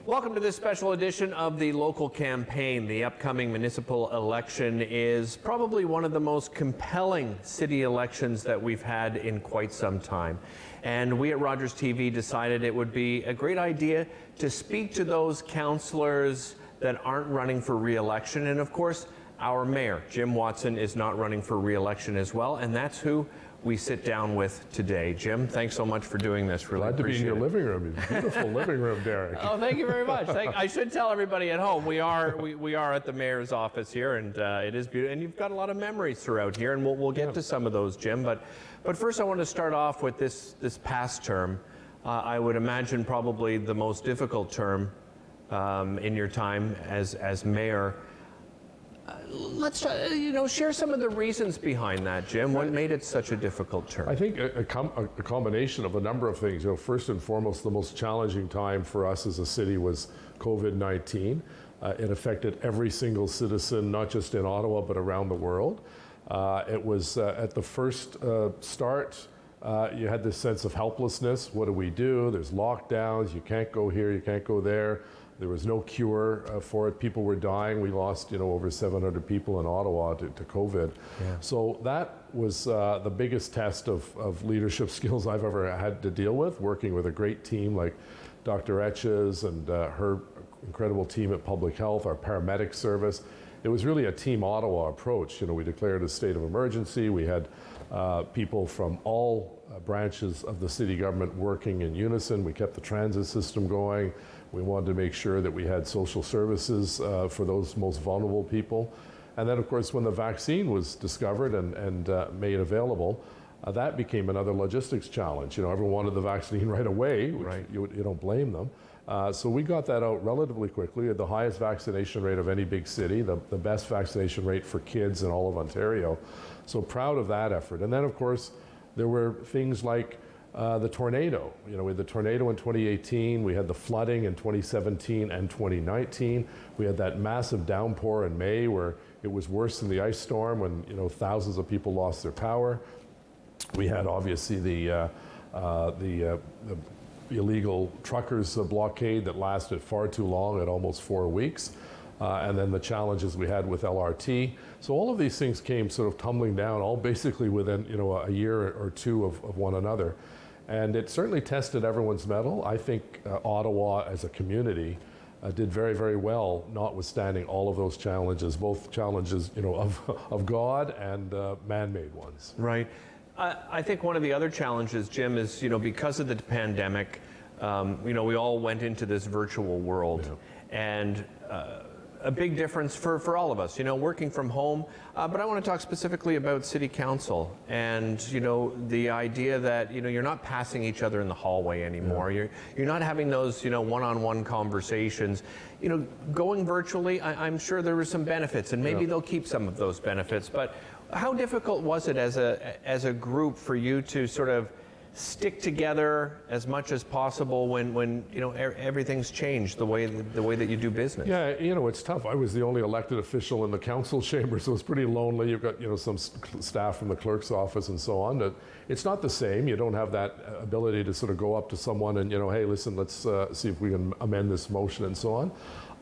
Welcome to this special edition of the local campaign. The upcoming municipal election is probably one of the most compelling city elections that we've had in quite some time. And we at Rogers TV decided it would be a great idea to speak to those councillors that aren't running for re-election. And of course, our mayor, Jim Watson, is not running for re-election as well. And that's who we sit down with today. Jim, thanks so much for doing this. Really glad to be in your living room. Beautiful living room, Derek. Oh, thank you very much. I should tell everybody at home, we are at the mayor's office here, and it is beautiful. And you've got a lot of memories throughout here, and we'll get to some of those, Jim. But first, I want to start off with this past term. I would imagine probably the most difficult term in your time as mayor. Let's share some of the reasons behind that, Jim. What made it such a difficult term? I think a combination of a number of things. First and foremost, the most challenging time for us as a city was COVID-19. It affected every single citizen, not just in Ottawa, but around the world. It was at the first start, you had this sense of helplessness. What do we do? There's lockdowns. You can't go here. You can't go there. There was no cure for it. People were dying. We lost, over 700 people in Ottawa to COVID. Yeah. So that was the biggest test of leadership skills I've ever had to deal with, working with a great team like Dr. Etches and her incredible team at Public Health, our paramedic service. It was really a Team Ottawa approach. We declared a state of emergency. We had people from all branches of the city government working in unison. We kept the transit system going. We wanted to make sure that we had social services for those most vulnerable people. And then, of course, when the vaccine was discovered and made available, that became another logistics challenge. Everyone wanted the vaccine right away, which right. You don't blame them. So we got that out relatively quickly. We had the highest vaccination rate of any big city, the best vaccination rate for kids in all of Ontario. So proud of that effort. And then, of course, there were things like the tornado. We had the tornado in 2018, we had the flooding in 2017 and 2019. We had that massive downpour in May where it was worse than the ice storm when thousands of people lost their power. We had obviously the illegal truckers blockade that lasted far too long at almost 4 weeks. And then the challenges we had with LRT. So all of these things came sort of tumbling down, all basically within a year or two of one another. And it certainly tested everyone's mettle. I think Ottawa as a community did very, very well, notwithstanding all of those challenges, both challenges of God and man-made ones. Right. I think one of the other challenges, Jim, is because of the pandemic, we all went into this virtual world. Yeah. And a big difference for all of us, working from home. But I want to talk specifically about City Council and, the idea that, you're not passing each other in the hallway anymore. Yeah. You're not having those, one-on-one conversations. Going virtually, I'm sure there were some benefits, and maybe they'll keep some of those benefits. But how difficult was it as a group for you to sort of stick together as much as possible when everything's changed the way that you do business? Yeah, it's tough. I was the only elected official in the council chamber, so it's pretty lonely. You've got some staff from the clerk's office and so on. It's not the same. You don't have that ability to sort of go up to someone and hey, listen, let's see if we can amend this motion and so on.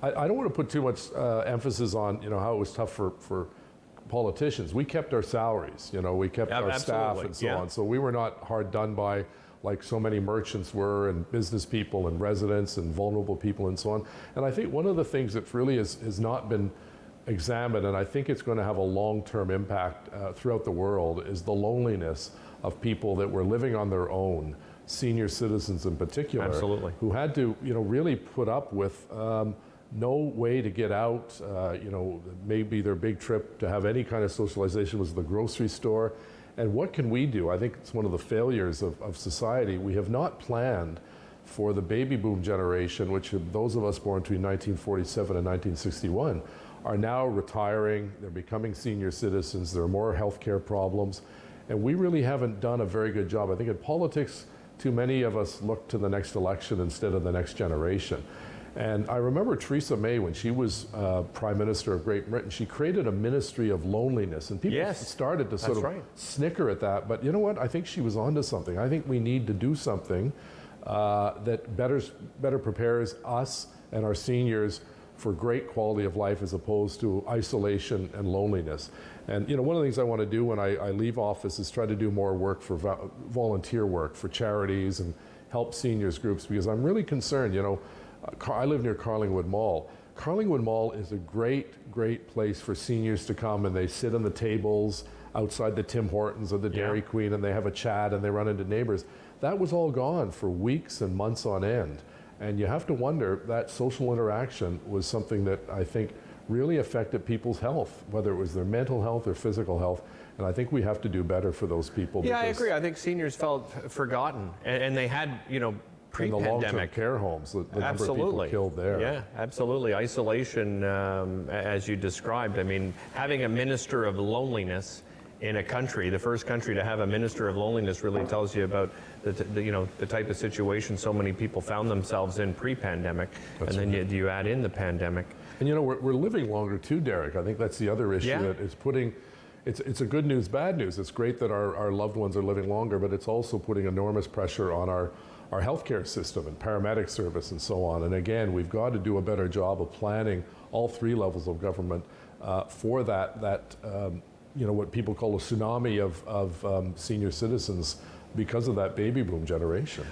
I don't want to put too much emphasis on how it was tough for politicians. We kept our salaries, we kept our staff and so on. So we were not hard done by like so many merchants were, and business people and residents and vulnerable people and so on. And I think one of the things that really has not been examined, and I think it's going to have a long-term impact throughout the world, is the loneliness of people that were living on their own, senior citizens in particular. Absolutely. Who had to really put up with no way to get out. Maybe their big trip to have any kind of socialization was the grocery store. And what can we do? I think it's one of the failures of society. We have not planned for the baby boom generation, which those of us born between 1947 and 1961 are now retiring. They're becoming senior citizens. There are more healthcare problems. And we really haven't done a very good job. I think in politics, too many of us look to the next election instead of the next generation. And I remember Theresa May, when she was Prime Minister of Great Britain, she created a ministry of loneliness. And people started to sort of snicker at that. But you know what? I think she was onto something. I think we need to do something that better prepares us and our seniors for great quality of life as opposed to isolation and loneliness. And one of the things I want to do when I leave office is try to do more work for volunteer work for charities and help seniors groups, because I'm really concerned. I live near Carlingwood Mall. Carlingwood Mall is a great place for seniors to come, and they sit on the tables outside the Tim Hortons or the Dairy Queen, and they have a chat and they run into neighbors. That was all gone for weeks and months on end. And you have to wonder, that social interaction was something that I think really affected people's health, whether it was their mental health or physical health. And I think we have to do better for those people. Yeah, I agree. I think seniors felt forgotten, and they had, pre-pandemic. In the long-term care homes, the number of people killed there. Yeah, absolutely. Isolation, as you described. I mean, having a minister of loneliness in a country, the first country to have a minister of loneliness, really tells you about the type of situation so many people found themselves in pre-pandemic. That's and then right. you add in the pandemic. And we're living longer too, Derek. I think that's the other issue. Yeah. That is putting, it's a good news, bad news. It's great that our loved ones are living longer, but it's also putting enormous pressure on our healthcare system and paramedic service and so on. And again, we've got to do a better job of planning all three levels of government for that what people call a tsunami of senior citizens because of that baby boom generation.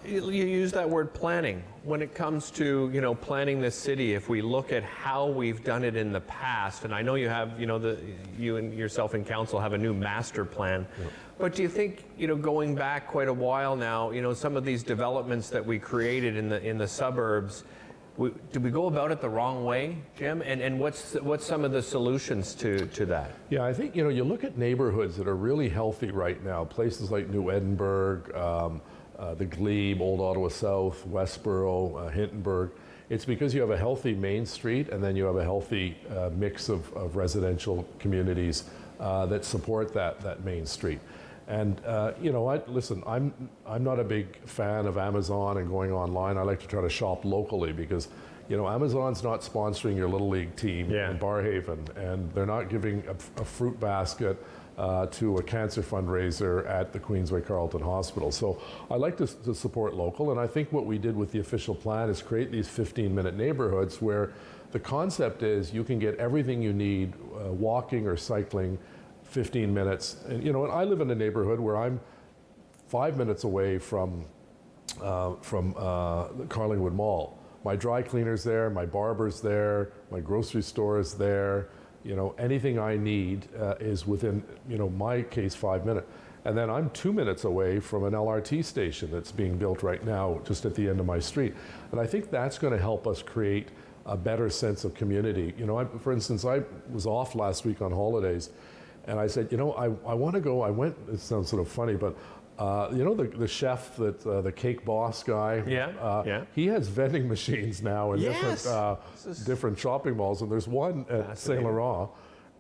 You use that word planning. When it comes to planning this city, if we look at how we've done it in the past, and I know you have you and yourself in council have a new master plan, but do you think going back quite a while now, some of these developments that we created in the suburbs, did we go about it the wrong way, Jim? And what's some of the solutions to that? Yeah, I think you look at neighborhoods that are really healthy right now, places like New Edinburgh, the Glebe, Old Ottawa South, Westboro, Hintonburg. It's because you have a healthy Main Street, and then you have a healthy mix of residential communities that support that Main Street. And listen, I'm not a big fan of Amazon and going online. I like to try to shop locally because, Amazon's not sponsoring your Little League team in Barhaven, and they're not giving a fruit basket to a cancer fundraiser at the Queensway Carleton Hospital. So I like to support local, and I think what we did with the official plan is create these 15-minute neighborhoods where the concept is you can get everything you need walking or cycling 15 minutes. And and I live in a neighborhood where I'm 5 minutes away from the Carlingwood Mall. My dry cleaner's there, my barber's there, my grocery store is there. Anything I need is within, my case, 5 minutes. And then I'm 2 minutes away from an LRT station that's being built right now just at the end of my street. And I think that's going to help us create a better sense of community. For instance, I was off last week on holidays, and I said, I want to go. I went, it sounds sort of funny, but the chef, the Cake Boss guy, he has vending machines now in different shopping malls, and there's one at Saint Laurent.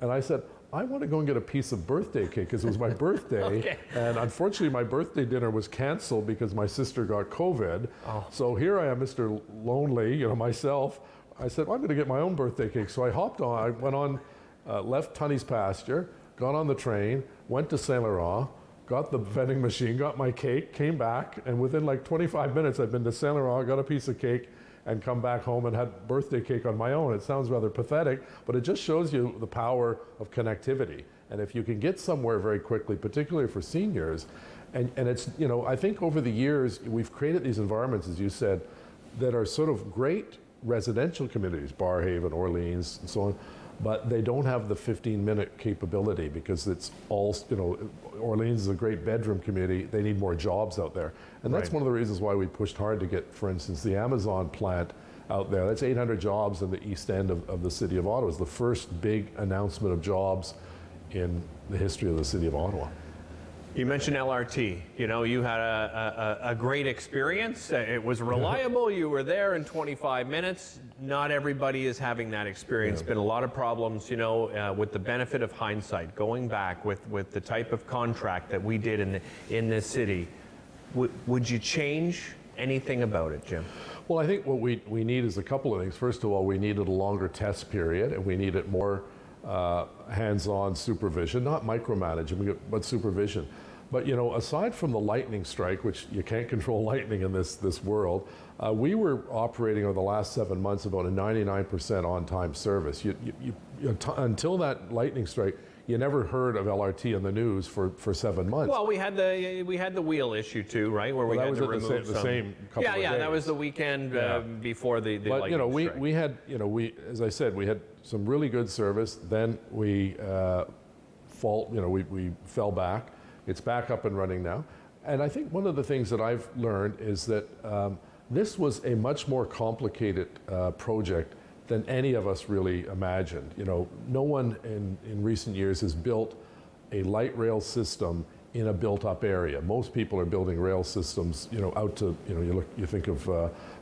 And I said, I want to go and get a piece of birthday cake because it was my birthday. And unfortunately, my birthday dinner was canceled because my sister got COVID. So here I am, Mr. Lonely, myself. I said, well, I'm going to get my own birthday cake. So I hopped on, I went on, left Tunney's pasture, got on the train, went to Saint Laurent, got the vending machine, got my cake, came back, and within like 25 minutes I've been to Saint Laurent, got a piece of cake, and come back home and had birthday cake on my own. It sounds rather pathetic, but it just shows you the power of connectivity. And if you can get somewhere very quickly, particularly for seniors, and it's, I think over the years we've created these environments, as you said, that are sort of great residential communities, Barhaven, Orleans, and so on, but they don't have the 15-minute capability because it's all, Orleans is a great bedroom community. They need more jobs out there. And that's one of the reasons why we pushed hard to get, for instance, the Amazon plant out there. That's 800 jobs in the east end of the city of Ottawa. It's the first big announcement of jobs in the history of the city of Ottawa. You mentioned LRT. You had a great experience. It was reliable. You were there in 25 minutes. Not everybody is having that experience. Been a lot of problems, with the benefit of hindsight, going back with the type of contract that we did in this city. Would you change anything about it, Jim? Well, I think what we need is a couple of things. First of all, we needed a longer test period, and we needed more hands-on supervision, not micromanagement, but supervision. But you know, aside from the lightning strike, which you can't control lightning in this world, we were operating over the last 7 months about a 99% on-time service. Until that lightning strike, you never heard of LRT in the news for 7 months. Well, we had the wheel issue too, right? Where we Well, had to remove the same couple of days. that was the weekend before the But lightning you know, strike. we had, you know, as I said, we had some really good service. Then we we fell back. It's back up and running now. And I think one of the things that I've learned is that this was a much more complicated project than any of us really imagined. You know, no one in recent years has built a light rail system in a built-up area. Most people are building rail systems, you know, out to, you know, you think of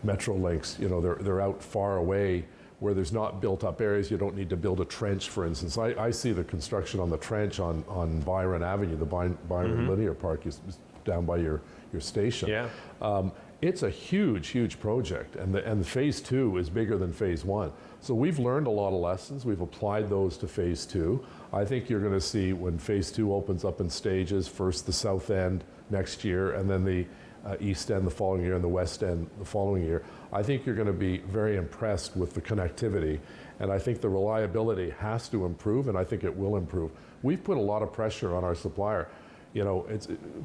Metrolinx, you know, they're out far away where there's not built-up areas. You don't need to build a trench, for instance. I see the construction on the trench on Byron Avenue, the Byron Linear Park is down by your station. Yeah. It's a huge, huge project, and phase 2 is bigger than phase 1. So we've learned a lot of lessons. We've applied those to phase 2. I think you're going to see when phase 2 opens up in stages, first the south end next year, and then the east end the following year, and the west end the following year. I think you're going to be very impressed with the connectivity, and I think the reliability has to improve, and I think it will improve. We've put a lot of pressure on our supplier. You know,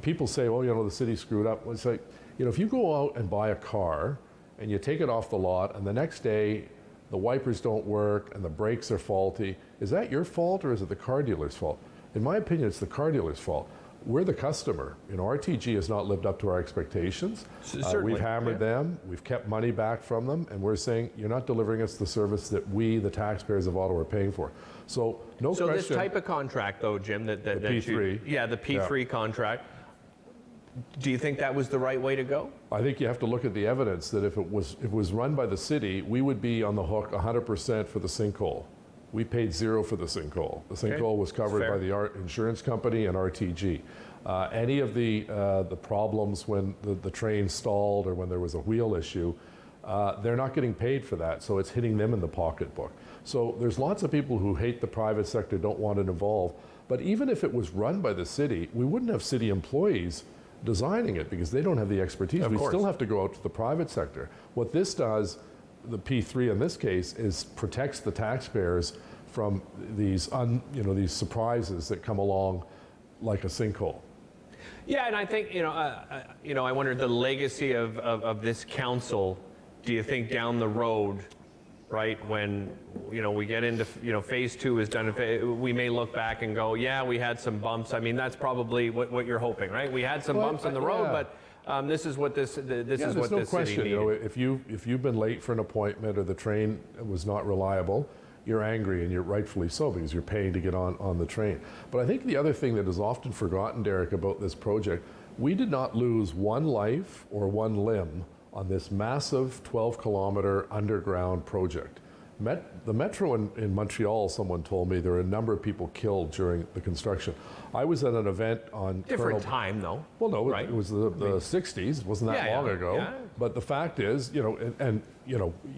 people say, oh, you know, the city screwed up. Well, it's like, you know, if you go out and buy a car and you take it off the lot and the next day the wipers don't work and the brakes are faulty, is that your fault or is it the car dealer's fault? In my opinion, it's the car dealer's fault. We're the customer. You know, RTG has not lived up to our expectations. Certainly, we've hammered them, we've kept money back from them, and we're saying, you're not delivering us the service that we, the taxpayers of Ottawa, are paying for. So, no So question. this type of contract, though, Jim, that P3. the P3 contract, do you think that was the right way to go? I think you have to look at the evidence that if it was run by the city, we would be on the hook 100% for the sinkhole. We paid zero for the sinkhole. The sinkhole was covered by the insurance company and RTG. Any of the problems when the train stalled or when there was a wheel issue, they're not getting paid for that, so it's hitting them in the pocketbook. So there's lots of people who hate the private sector, don't want it involved, but even if it was run by the city, we wouldn't have city employees designing it because they don't have the expertise. We still have to go out to the private sector. What this does, the P3 in this case, is protects the taxpayers from these these surprises that come along like a sinkhole. Yeah, and I think, I wonder the legacy of this council. Do you think down the road, right, when we get into phase 2 is done, we may look back and go, yeah, we had some bumps. I mean, that's probably what you're hoping, right? We had some bumps in the road, but this is what this is what this city needed. You know, if you've been late for an appointment or the train was not reliable, you're angry, and you're rightfully so because you're paying to get on the train. But I think the other thing that is often forgotten, Derek, about this project, we did not lose one life or one limb on this massive 12-kilometer underground project. The metro in Montreal, someone told me, there were a number of people killed during the construction. I was at an event on different time, though. Well, no, right? It was the 60s. It wasn't that long ago. Yeah. But the fact is, you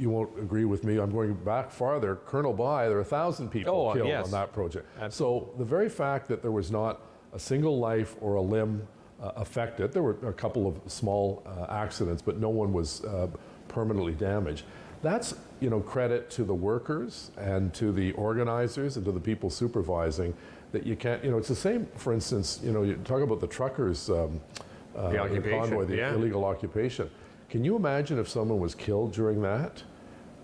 won't agree with me. I'm going back farther. Colonel By, there were 1,000 people killed on that project. Absolutely. So the very fact that there was not a single life or a limb affected, there were a couple of small accidents, but no one was permanently damaged. That's credit to the workers and to the organizers and to the people supervising that you can't. It's the same. For instance, you talk about the truckers, the convoy, the illegal occupation. Can you imagine if someone was killed during that?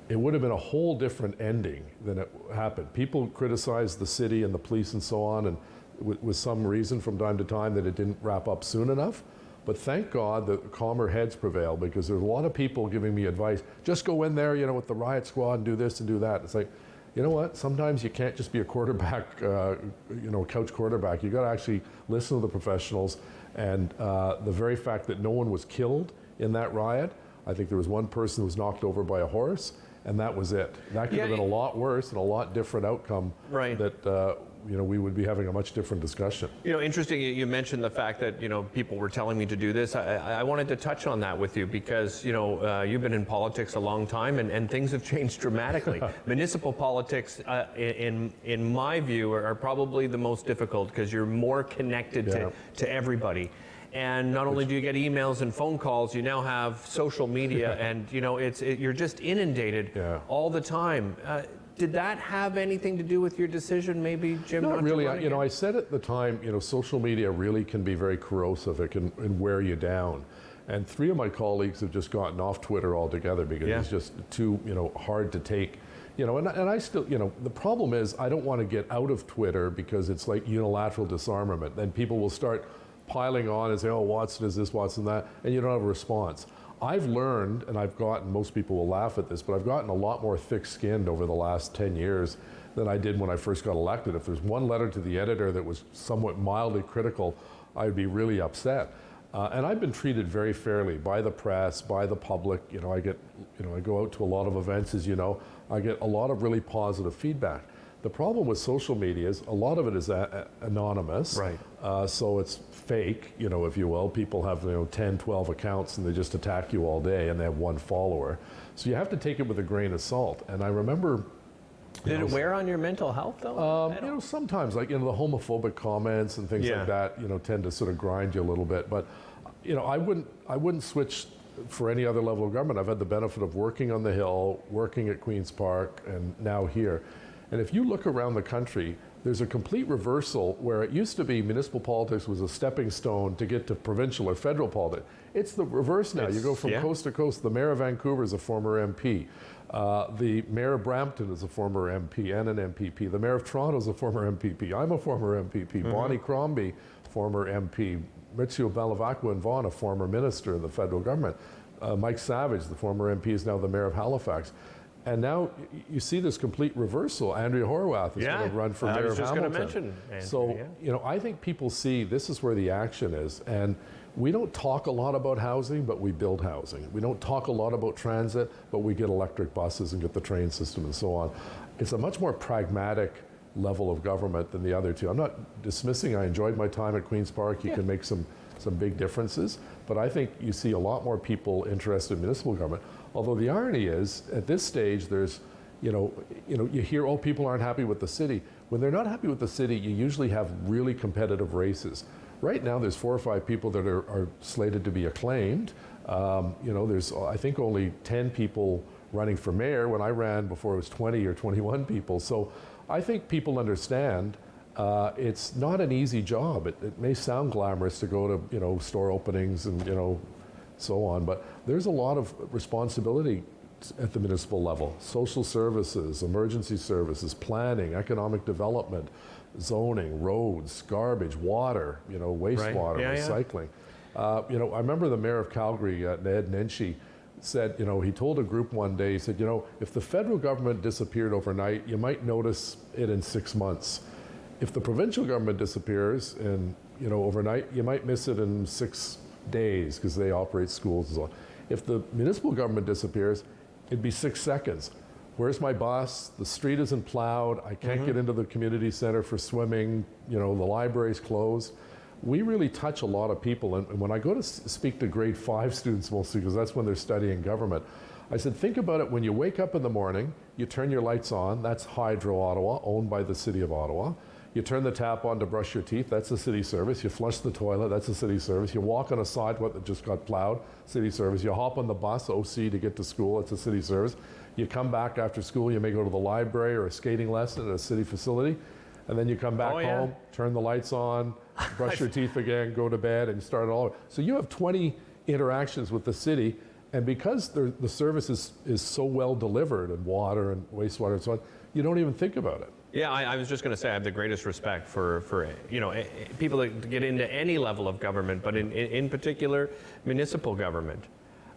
It would have been a whole different ending than it happened. People criticized the city and the police and so on, and with some reason from time to time that it didn't wrap up soon enough. But thank God that calmer heads prevail, because there's a lot of people giving me advice. Just go in there, with the riot squad and do this and do that. It's like, you know what? Sometimes you can't just be a quarterback, couch quarterback. You got to actually listen to the professionals. And the very fact that no one was killed in that riot, I think there was one person who was knocked over by a horse, and that was it. That could have been a lot worse and a lot different outcome that we would be having a much different discussion. Interesting. You mentioned the fact that people were telling me to do this. I wanted to touch on that with you because you've been in politics a long time, and things have changed dramatically. Municipal politics, in my view, are probably the most difficult because you're more connected to everybody. And not only do you get emails and phone calls, you now have social media, and you're just inundated all the time. Did that have anything to do with your decision, maybe, Jim? Not really. I said at the time, social media really can be very corrosive. It can wear you down. And 3 of my colleagues have just gotten off Twitter altogether because it's just too, hard to take. And I still, the problem is I don't want to get out of Twitter because it's like unilateral disarmament. Then people will start piling on and say, oh, Watson is this, Watson that, and you don't have a response. I've learned, and most people will laugh at this, but I've gotten a lot more thick-skinned over the last 10 years than I did when I first got elected. If there's one letter to the editor that was somewhat mildly critical, I'd be really upset. And I've been treated very fairly by the press, by the public. I go out to a lot of events, as you know. I get a lot of really positive feedback. The problem with social media is a lot of it is anonymous. Right. So it's fake, if you will. People have 10, 12 accounts and they just attack you all day and they have one follower. So you have to take it with a grain of salt. And I remember... Did it wear on your mental health, though? Sometimes, like, the homophobic comments and things like that, tend to sort of grind you a little bit. But, I wouldn't switch for any other level of government. I've had the benefit of working on the Hill, working at Queen's Park, and now here. And if you look around the country, there's a complete reversal where it used to be municipal politics was a stepping stone to get to provincial or federal politics. It's the reverse now. You go from coast to coast. The mayor of Vancouver is a former MP. The mayor of Brampton is a former MP and an MPP. The mayor of Toronto is a former MPP. I'm a former MPP. Bonnie Crombie, former MP. Maurizio Bellavacqua and Vaughan, a former minister in the federal government. Mike Savage, the former MP, is now the mayor of Halifax. And now you see this complete reversal. Andrea Horwath is going to run for mayor of Hamilton. I was just going to mention Andrea, so, I think people see this is where the action is. And we don't talk a lot about housing, but we build housing. We don't talk a lot about transit, but we get electric buses and get the train system and so on. It's a much more pragmatic level of government than the other two. I'm not dismissing. I enjoyed my time at Queen's Park. You can make some big differences. But I think you see a lot more people interested in municipal government. Although the irony is, at this stage, there's, you hear, oh, people aren't happy with the city. When they're not happy with the city, you usually have really competitive races. Right now, there's 4 or 5 people that are slated to be acclaimed. There's, I think, only 10 people running for mayor. When I ran before, it was 20 or 21 people. So I think people understand it's not an easy job. It may sound glamorous to go to, store openings and, so on, but there's a lot of responsibility at the municipal level. Social services, emergency services, planning, economic development, zoning, roads, garbage, water, wastewater, recycling. I remember the mayor of Calgary, Ned Nenshi, said, he told a group one day, he said, if the federal government disappeared overnight, you might notice it in 6 months. If the provincial government disappears and, overnight, you might miss it in 6 days because they operate schools and so on. If the municipal government disappears, it'd be 6 seconds. Where's my bus? The street isn't plowed. I can't get into the community center for swimming. The library's closed. We really touch a lot of people. And when I go to speak to grade 5 students mostly, because that's when they're studying government, I said, think about it. When you wake up in the morning, you turn your lights on. That's Hydro Ottawa, owned by the City of Ottawa. You turn the tap on to brush your teeth, that's a city service. You flush the toilet, that's a city service. You walk on a sidewalk that just got plowed, city service. You hop on the bus, OC, to get to school, it's a city service. You come back after school, you may go to the library or a skating lesson at a city facility, and then you come back home, turn the lights on, brush your teeth again, go to bed, and start it all over. So you have 20 interactions with the city, and because the service is so well delivered, and water and wastewater and so on, you don't even think about it. Yeah, I was just going to say I have the greatest respect for people that get into any level of government, but in particular municipal government.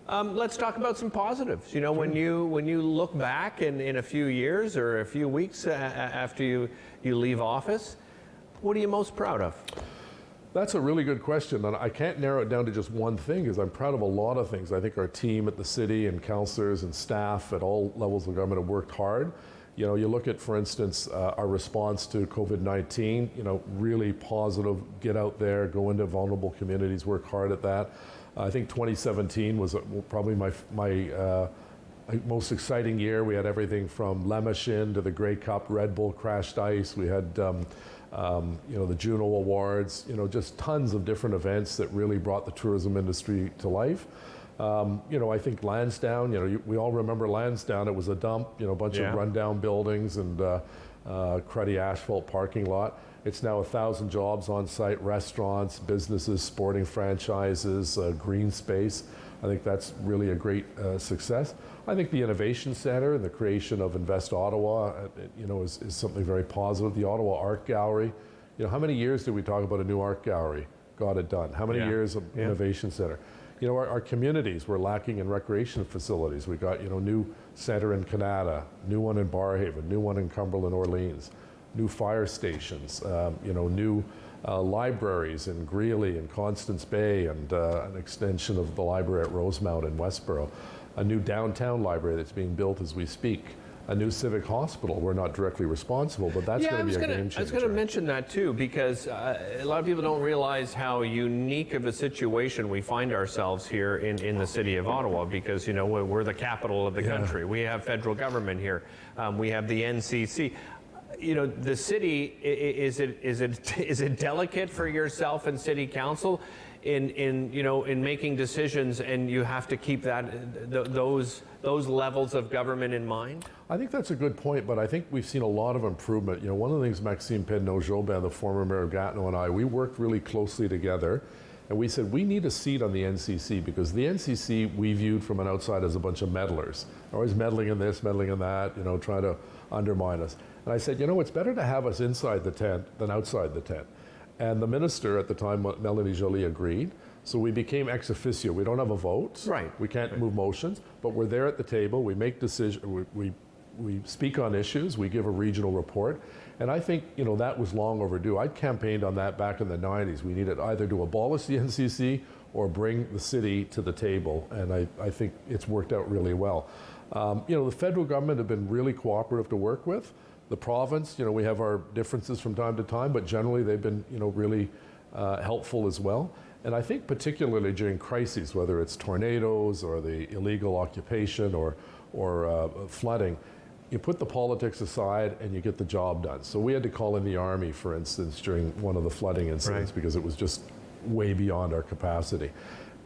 Let's talk about some positives. When you look back in a few years or a few weeks after you leave office, what are you most proud of? That's a really good question, and I can't narrow it down to just one thing, because I'm proud of a lot of things. I think our team at the city and councillors and staff at all levels of government have worked hard. You know, you look at, for instance, our response to COVID-19, you know, really positive, get out there, go into vulnerable communities, work hard at that. I think 2017 was probably my most exciting year. We had everything from Lemoshin to the Grey Cup, Red Bull Crashed Ice. We had, you know, the Juno Awards, you know, just tons of different events that really brought the tourism industry to life. You know, I think Lansdowne, you know, we all remember Lansdowne. It was a dump, you know, a bunch of rundown buildings and cruddy asphalt parking lot. It's now 1,000 jobs on site, restaurants, businesses, sporting franchises, green space. I think that's really a great success. I think the Innovation Center and the creation of Invest Ottawa, you know, is something very positive. The Ottawa Art Gallery, you know, how many years did we talk about a new art gallery? Got it done. How many years of Innovation Center? You know, our communities were lacking in recreation facilities. We got, you know, new center in Canada, new one in Barrhaven, new one in Cumberland, Orleans, new fire stations, you know, new libraries in Greeley and Constance Bay, and an extension of the library at Rosemount in Westboro, a new downtown library that's being built as we speak, a new civic hospital. We're not directly responsible, but that's going to be a game changer. I was going to mention that too, because a lot of people don't realize how unique of a situation we find ourselves here in the city of Ottawa, because, you know, we're the capital of the country. We have federal government here. We have the NCC. You know, the city, is it delicate for yourself and city council in making decisions, and you have to keep those levels of government in mind? I think that's a good point, but I think we've seen a lot of improvement. You know, one of the things Maxime Pedneau-Jobin, the former mayor of Gatineau, and I, we worked really closely together, and we said we need a seat on the NCC, because the NCC we viewed from an outside as a bunch of meddlers, always meddling in this, meddling in that, you know, trying to undermine us. And I said, you know, it's better to have us inside the tent than outside the tent. And the minister at the time, Melanie Joly, agreed. So we became ex officio. We don't have a vote. Right. We can't move motions, but we're there at the table. We make decisions. We speak on issues. We give a regional report. And I think, you know, that was long overdue. I campaigned on that back in the 90s. We needed either to abolish the NCC or bring the city to the table. And I think it's worked out really well. You know, the federal government have been really cooperative to work with. The province, you know, we have our differences from time to time, but generally they've been, you know, really helpful as well. And I think particularly during crises, whether it's tornadoes or the illegal occupation or flooding, you put the politics aside and you get the job done. So we had to call in the Army, for instance, during one of the flooding incidents, because it was just way beyond our capacity.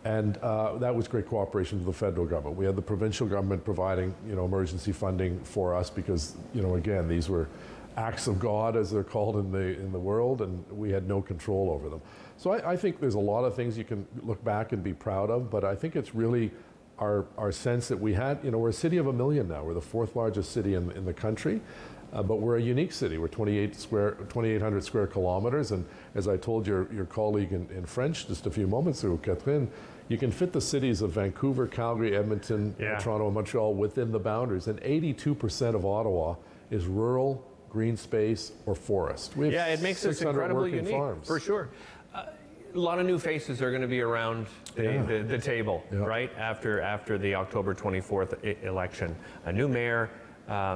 And that was great cooperation with the federal government. We had the provincial government providing, you know, emergency funding for us because, you know, again, these were acts of God, as they're called in the world, and we had no control over them. So I think there's a lot of things you can look back and be proud of, but I think it's really our sense that we had, you know, we're a city of 1 million now. We're the 4th largest city in the country. But we're a unique city. We're 2,800 square kilometers, and as I told your colleague in French just a few moments ago, Catherine, you can fit the cities of Vancouver, Calgary, Edmonton, Toronto, and Montreal within the boundaries, and 82% of Ottawa is rural, green space, or forest. We have it makes us incredibly unique, farms. For sure. A lot of new faces are going to be around the table, right, after the October 24th election. A new mayor,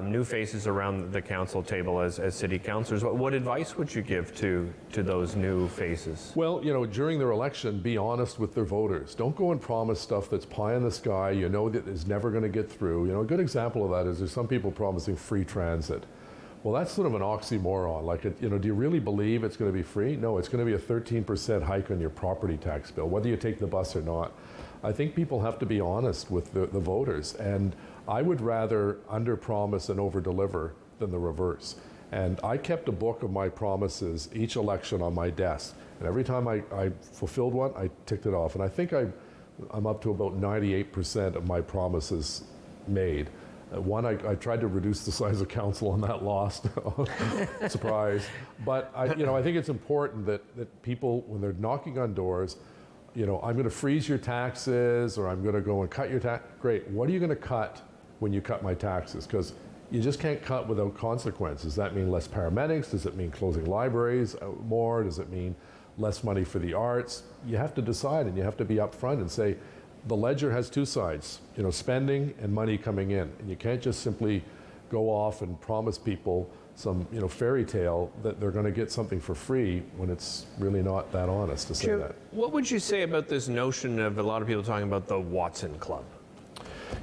new faces around the council table as city councillors. What advice would you give to those new faces? Well, you know, during their election, be honest with their voters. Don't go and promise stuff that's pie in the sky, you know, that is never going to get through. You know, a good example of that is there's some people promising free transit. Well, that's sort of an oxymoron. Like, you know, do you really believe it's going to be free? No, it's going to be a 13% hike on your property tax bill, whether you take the bus or not. I think people have to be honest with the voters, and I would rather under-promise and over-deliver than the reverse. And I kept a book of my promises each election on my desk, and every time I fulfilled one, I ticked it off. And I think I'm up to about 98% of my promises made. One, I tried to reduce the size of council, and that lost. Surprise. But I think it's important that people, when they're knocking on doors, you know, I'm going to freeze your taxes, or I'm going to go and cut your tax. Great. What are you going to cut when you cut my taxes? Because you just can't cut without consequences. Does that mean less paramedics? Does it mean closing libraries more? Does it mean less money for the arts? You have to decide, and you have to be upfront and say, the ledger has two sides, you know, spending and money coming in. And you can't just simply go off and promise people some fairy tale that they're going to get something for free when it's really not that honest to say Jim, that. what would you say about this notion of a lot of people talking about the Watson Club?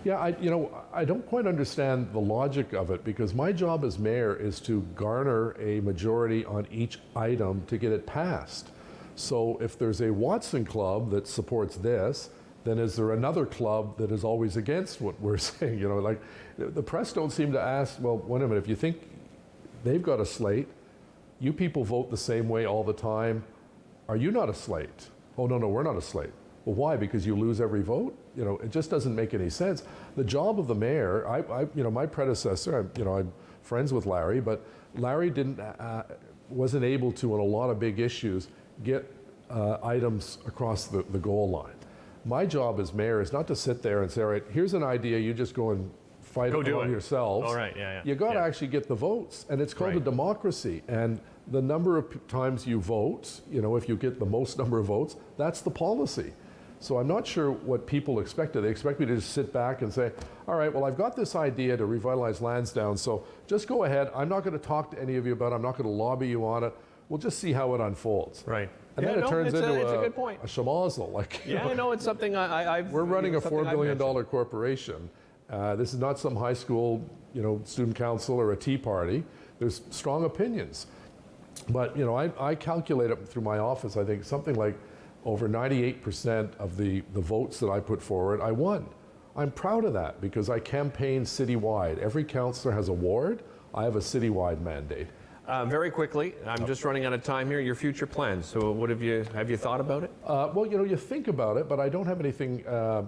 Yeah, I don't quite understand the logic of it, because my job as mayor is to garner a majority on each item to get it passed. So if there's a Watson Club that supports this, then is there another club that is always against what we're saying? Like the press don't seem to ask, well, wait a minute, if you think they've got a slate, you people vote the same way all the time, are you not a slate? Oh, no, we're not a slate. Well, why? Because you lose every vote? It just doesn't make any sense. The job of the mayor, my predecessor, I'm friends with Larry, but Larry wasn't able to, on a lot of big issues, get items across the goal line. My job as mayor is not to sit there and say, all right, here's an idea, you just go and fight it among yourselves. All right, yeah. You got to actually get the votes, and it's called a democracy. And the number of times you vote, if you get the most number of votes, that's the policy. So I'm not sure what people expected. They expect me to just sit back and say, all right, well, I've got this idea to revitalize Lansdowne, so just go ahead. I'm not going to talk to any of you about it. I'm not going to lobby you on it. We'll just see how it unfolds. Right. And then it turns into a good point. a schmozzle. I know it's something we're running a $4 billion corporation. This is not some high school, student council or a tea party. There's strong opinions. But, I calculate it through my office, I think something like over 98% of the votes that I put forward, I won. I'm proud of that because I campaign citywide. Every councillor has a ward. I have a citywide mandate. Very quickly, I'm just running out of time here. Your future plans. So, what have you thought about it? Well, you think about it, but I don't have anything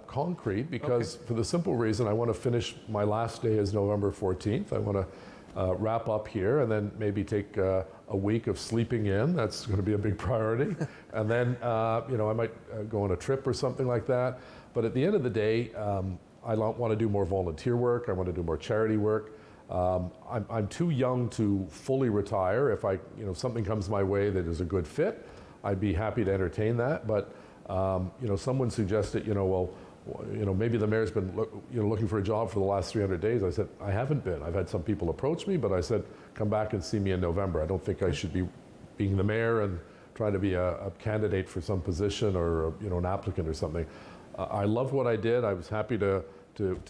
concrete because, for the simple reason, I want to finish. My last day is November 14th. I want to wrap up here and then maybe take a week of sleeping in. That's going to be a big priority. And then, I might go on a trip or something like that. But at the end of the day, I want to do more volunteer work. I want to do more charity work. I'm too young to fully retire. If something comes my way that is a good fit, I'd be happy to entertain that. But someone suggested, maybe the mayor's been looking for a job for the last 300 days. I said, I haven't been. I've had some people approach me, but I said, come back and see me in November. I don't think I should be being the mayor and trying to be a candidate for some position or an applicant or something. I loved what I did. I was happy to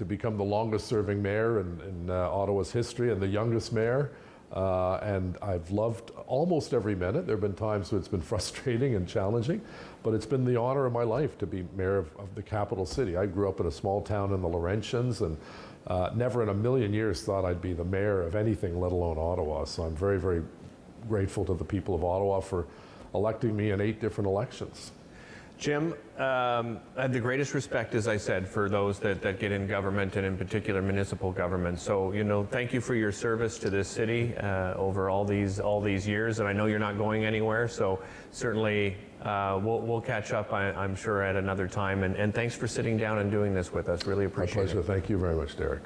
become the longest serving mayor in Ottawa's history and the youngest mayor. And I've loved almost every minute. There have been times when it's been frustrating and challenging, but it's been the honor of my life to be mayor of the capital city. I grew up in a small town in the Laurentians and never in a million years thought I'd be the mayor of anything, let alone Ottawa. So I'm very, very grateful to the people of Ottawa for electing me in 8 different elections. Jim, I have the greatest respect, as I said, for those that get in government and in particular municipal government. So, thank you for your service to this city over all these years. And I know you're not going anywhere. So certainly we'll catch up, I'm sure, at another time. And thanks for sitting down and doing this with us. Really appreciate it. My pleasure. Thank you very much, Derek.